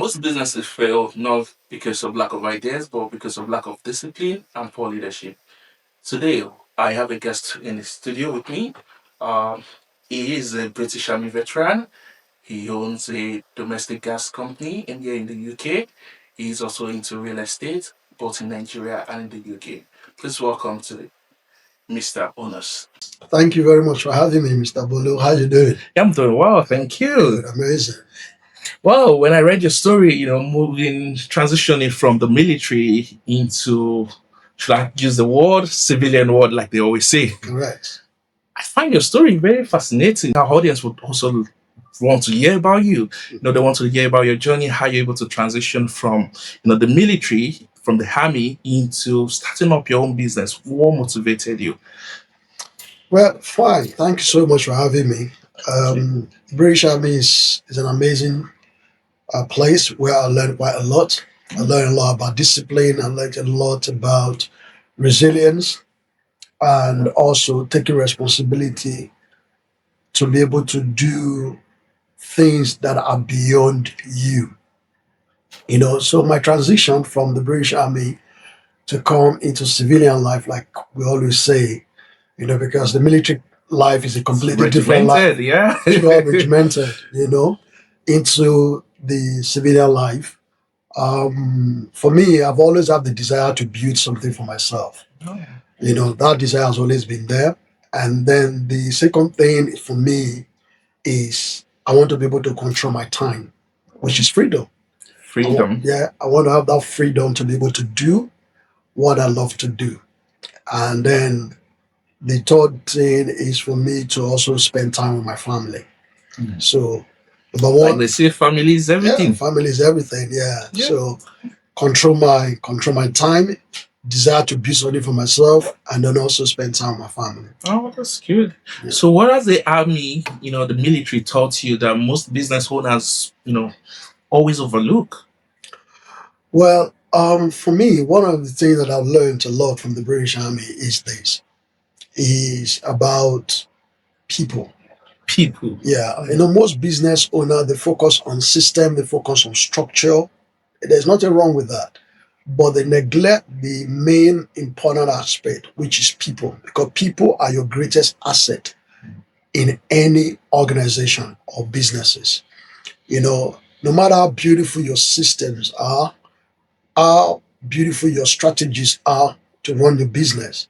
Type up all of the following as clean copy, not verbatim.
Most businesses fail not because of lack of ideas, but because of lack of discipline and poor leadership. Today, I have a guest in the studio with me. Um, he is a British Army veteran. He owns a domestic gas company here in the UK. He's also into real estate, both in Nigeria and in the UK. Please welcome to Mr. Onos. Thank you very much for having me, Mr. Bolo. How you doing? Yeah, I'm doing well, thank you. Good, amazing. Well, when I read your story, transitioning from the military into, should I use the word, civilian word, like they always say, Correct. I find your story very fascinating. Our audience would also want to hear about you. They want to hear about your journey, how you're able to transition from, the military, from the army into starting up your own business. What motivated you? Well, fine. Thank you so much for having me. British Army is an amazing place where I learned quite a lot. I learned a lot about discipline. I learned a lot about resilience and also taking responsibility to be able to do things that are beyond you. So my transition from the British Army to come into civilian life, like we always say, because the military life is a completely different life. Regimented, yeah. Sure, regimented, into the civilian life. For me, I've always had the desire to build something for myself. Oh. That desire has always been there. And then the second thing for me is I want to be able to control my time, which is freedom. Freedom. I want to have that freedom to be able to do what I love to do. And then the third thing is for me to also spend time with my family. So, number Like one, they say, family is everything. family is everything. Yeah. Yeah. So, control my time, desire to build something for myself, and then also spend time with my family. Oh, that's good. Yeah. So, what has the army, the military taught you that most business owners, always overlook? Well, for me, one of the things that I've learned a lot from the British Army is about people. People. Yeah, most business owner they focus on system, they focus on structure. There's nothing wrong with that, but they neglect the main important aspect, which is people, because people are your greatest asset in any organization or businesses. No matter how beautiful your systems are, how beautiful your strategies are to run your business,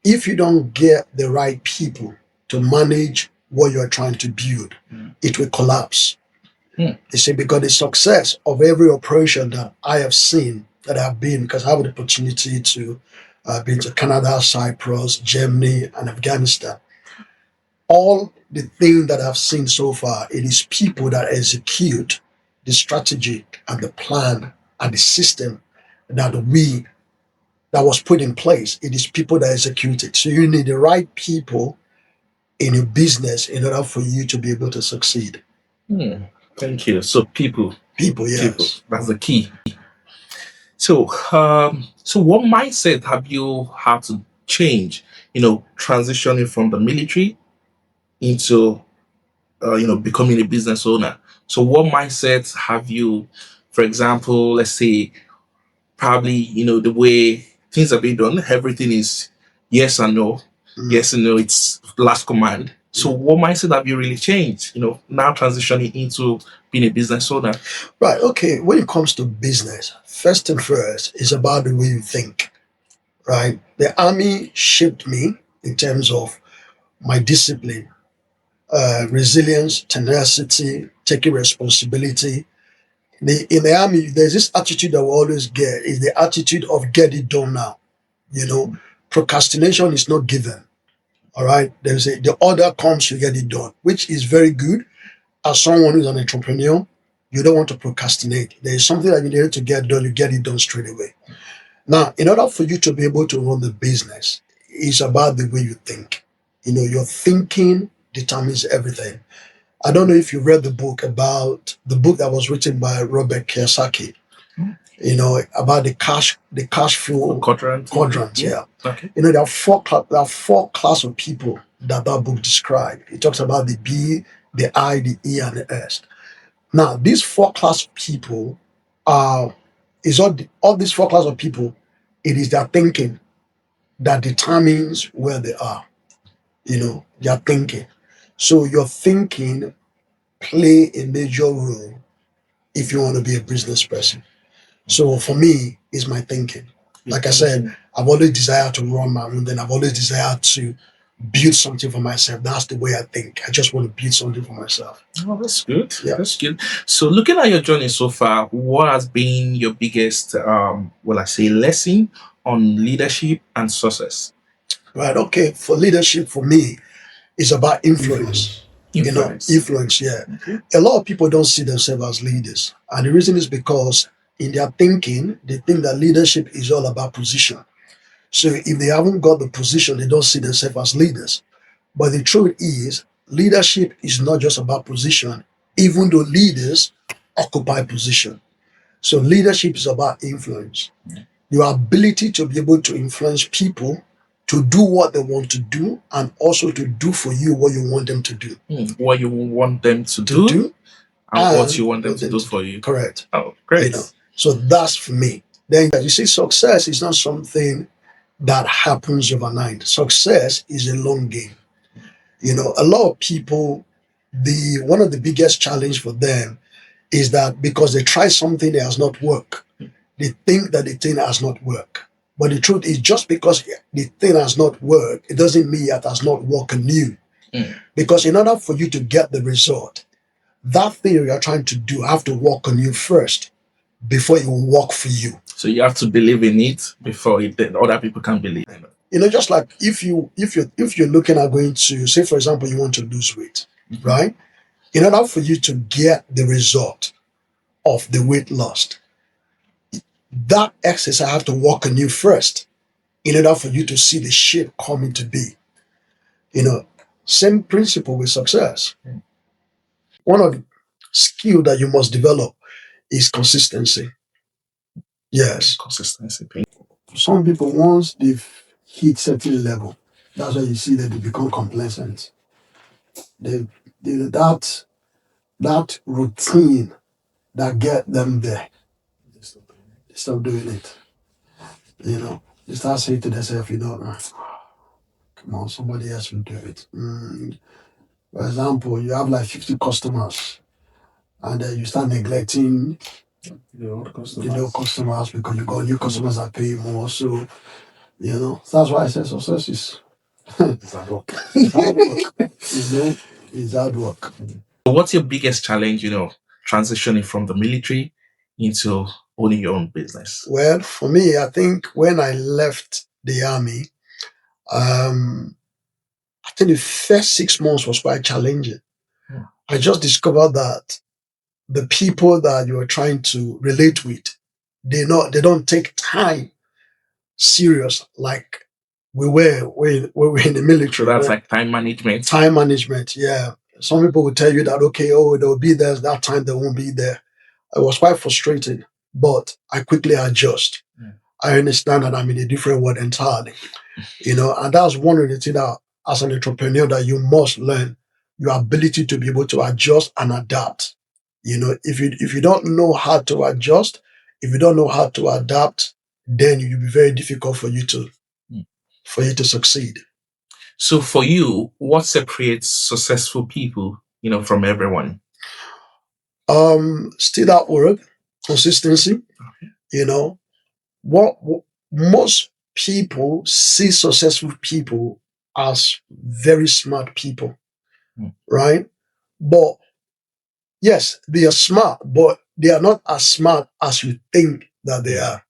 if you don't get the right people to manage what you're trying to build, it will collapse. You see, because the success of every operation that I have seen, that I've been, because I have the opportunity to been to Canada, Cyprus, Germany, and Afghanistan. All the things that I've seen so far, it is people that execute the strategy and the plan and the system that was put in place. It is people that execute it. So you need the right people in your business in order for you to be able to succeed. Thank you. So people, yes. people, that's the key. So, so what mindset have you had to change? Transitioning from the military into, becoming a business owner. So, what mindset have you, for example, let's say, probably, the way things are being done, everything is yes and no. Yes and no, it's last command. So what mindset have you really changed, now transitioning into being a business owner? Right, okay. When it comes to business, first and first, it's about the way you think, right? The army shaped me in terms of my discipline, resilience, tenacity, taking responsibility. In the army, there's this attitude that we always get, is the attitude of get it done now. Procrastination is not given. All right. The order comes, you get it done, which is very good. As someone who's an entrepreneur, you don't want to procrastinate. There is something that you need to get done, you get it done straight away. Now, in order for you to be able to run the business, it's about the way you think. Your thinking determines everything. I don't know if you read the book that was written by Robert Kiyosaki. About the cash flow quadrant. Yeah. Okay. There are four class of people that book describes. It talks about the B, the I, the E, and the S. Now, these four class of people uh, is all these four classes of people. It is their thinking that determines where they are. Their thinking. So your thinking play a major role if you want to be a business person. So for me, it's my thinking. Like I said, I've always desired to run my own. Then I've always desired to build something for myself. That's the way I think. I just want to build something for myself. Oh, that's good. Yeah. That's good. So, looking at your journey so far, what has been your biggest, well, I say, lesson on leadership and success? Right. Okay. For leadership, for me, it's about influence. Influence. Influence. Yeah. Okay. A lot of people don't see themselves as leaders, and the reason is because in their thinking, they think that leadership is all about position. So if they haven't got the position, they don't see themselves as leaders. But the truth is, leadership is not just about position, even though leaders occupy position. So leadership is about influence. Your ability to be able to influence people to do what they want to do and also to do for you what you want them to do. What you want them to do and what you want them to do for you. Correct. Oh, great. So that's for me. Then you see, success is not something that happens overnight. Success is a long game. A lot of people, the one of the biggest challenge for them is that because they try something that has not worked, they think that the thing has not worked. But the truth is, just because the thing has not worked, it doesn't mean it has not worked anew. Because in order for you to get the result, that thing you are trying to do have to work on you first before it will work for you. So you have to believe in it before other people can believe in it. Just like if you're looking at going to, say for example, you want to lose weight, right? In order for you to get the result of the weight loss, that exercise have to work on you first in order for you to see the shape come into be. Same principle with success. One of the skill that you must develop is consistency. Yes. Consistency. Some people, once they've hit certain level, that's why you see that they become complacent. They that routine that get them there, they stop doing it. They start saying to themselves, come on, somebody else will do it. For example, you have like 50 customers, and then you start neglecting the old customers because you got new customers that pay more. So, that's why I say success is it's hard work. It's hard work. It's hard work. What's your biggest challenge, transitioning from the military into owning your own business? Well, for me, I think when I left the army, I think the first 6 months was quite challenging. I just discovered that the people that you are trying to relate with, they don't take time serious like we were when we were in the military. So that's like time management. Time management, yeah. Some people will tell you that, okay, they'll be there that time, they won't be there. I was quite frustrated, but I quickly adjust. I understand that I'm in a different world entirely, and that's one of the things that as an entrepreneur that you must learn, your ability to be able to adjust and adapt. If you don't know how to adjust, if you don't know how to adapt, then it will be very difficult for you to succeed. So for you, what separates successful people, from everyone? Still that word, consistency. What most people see successful people as very smart people, right? But yes, they are smart, but they are not as smart as you think that they are.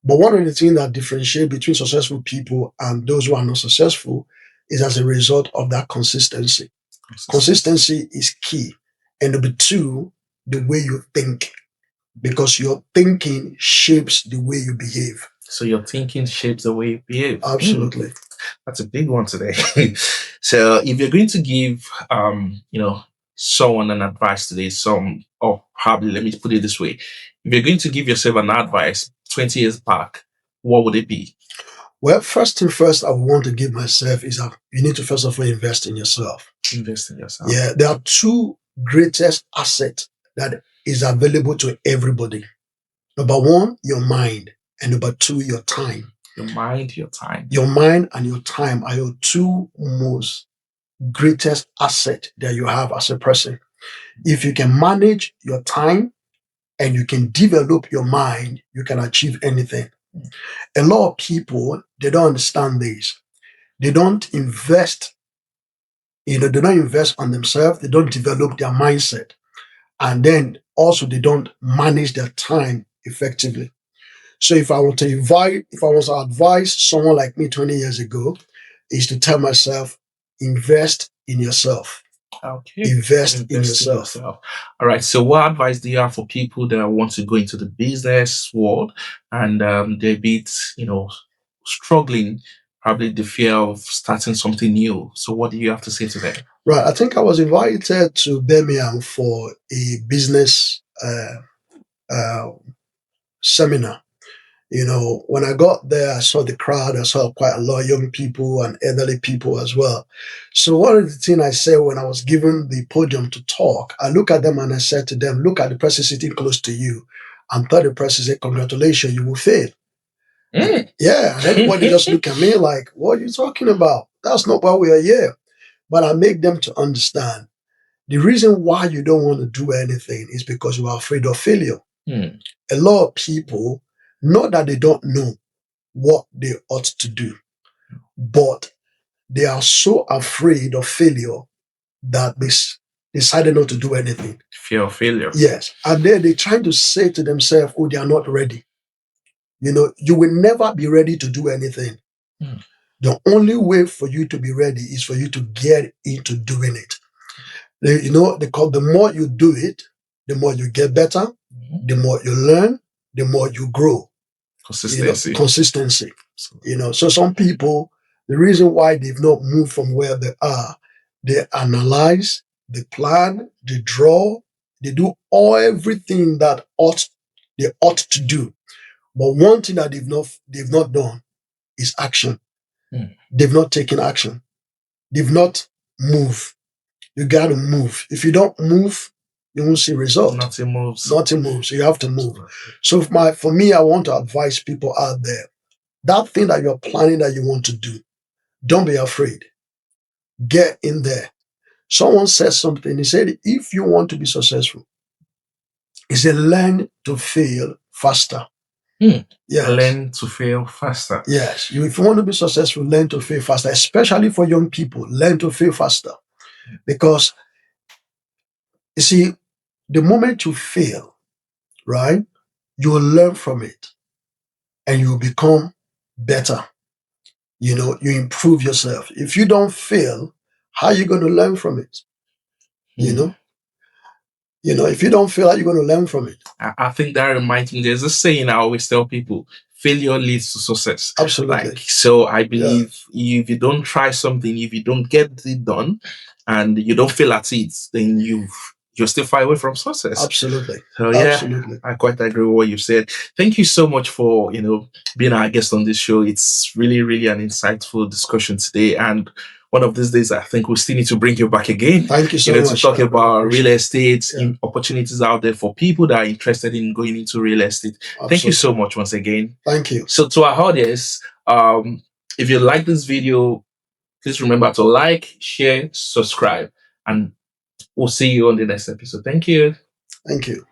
But one of the things that differentiate between successful people and those who are not successful is as a result of that consistency. Consistency is key. And number two, the way you think, because your thinking shapes the way you behave. So your thinking shapes the way you behave. Absolutely. That's a big one today. So if you're going to give, someone an advice today, or probably let me put it this way. If you're going to give yourself an advice 20 years back, what would it be? Well, first thing first I want to give myself is that you need to first of all invest in yourself. Invest in yourself. Yeah, there are two greatest assets that is available to everybody. Number one, your mind. And number two, your time. Your mind, your time. Your mind and your time are your two most greatest asset that you have as a person. If you can manage your time and you can develop your mind, you can achieve anything. A lot of people, they don't understand this. They don't invest, they don't invest on themselves. They don't develop their mindset. And then also they don't manage their time effectively. So if I was to advise someone like me 20 years ago, is to tell myself, invest in yourself. Okay. Invest in yourself. All right. So, what advice do you have for people that want to go into the business world and they're a bit, struggling, probably the fear of starting something new? So, what do you have to say to them? Right. I think I was invited to Birmingham for a business seminar. When I got there, I saw the crowd. I saw quite a lot of young people and elderly people as well. So one of the things I said when I was given the podium to talk, I look at them and I said to them, look at the person sitting close to you and tell the person, say, congratulations, you will fail. Yeah, and everybody just look at me like, what are you talking about? That's not why we are here. But I make them to understand the reason why you don't want to do anything is because you are afraid of failure. A lot of people, not that they don't know what they ought to do, but they are so afraid of failure that they decided not to do anything. Fear of failure. Yes. And then they try to say to themselves, oh, they are not ready. You will never be ready to do anything. The only way for you to be ready is for you to get into doing it. Because the more you do it, the more you get better, the more you learn, the more you grow. Consistency. So some people, the reason why they've not moved from where they are, they analyze, they plan, they draw, they do everything that they ought to do. But one thing that they've not done is action. They've not taken action. They've not moved. You got to move. If you don't move, you won't see result. Nothing moves. Nothing moves. So you have to move. So for me, I want to advise people out there, that thing that you're planning that you want to do, don't be afraid. Get in there. Someone said something. He said, if you want to be successful, he said, learn to fail faster. Yes. Learn to fail faster. Yes. If you want to be successful, learn to fail faster, especially for young people. Learn to fail faster. Because, you see, the moment you fail, right, you will learn from it and you will become better. You improve yourself. If you don't fail, how are you going to learn from it? If you don't fail, how are you going to learn from it? I think that reminds me, there's a saying I always tell people, failure leads to success. Absolutely. So I believe if you don't try something, if you don't get it done and you don't fail at it, then you're still far away from success. Absolutely. So absolutely. I quite agree with what you said. Thank you so much for, being our guest on this show. It's really, really an insightful discussion today. And one of these days, I think we still need to bring you back again. Thank you so much. To talk about real estate, opportunities out there for people that are interested in going into real estate. Absolutely. Thank you so much once again. Thank you. So to our audience, if you like this video, please remember to like, share, subscribe, and we'll see you on the next episode. Thank you. Thank you.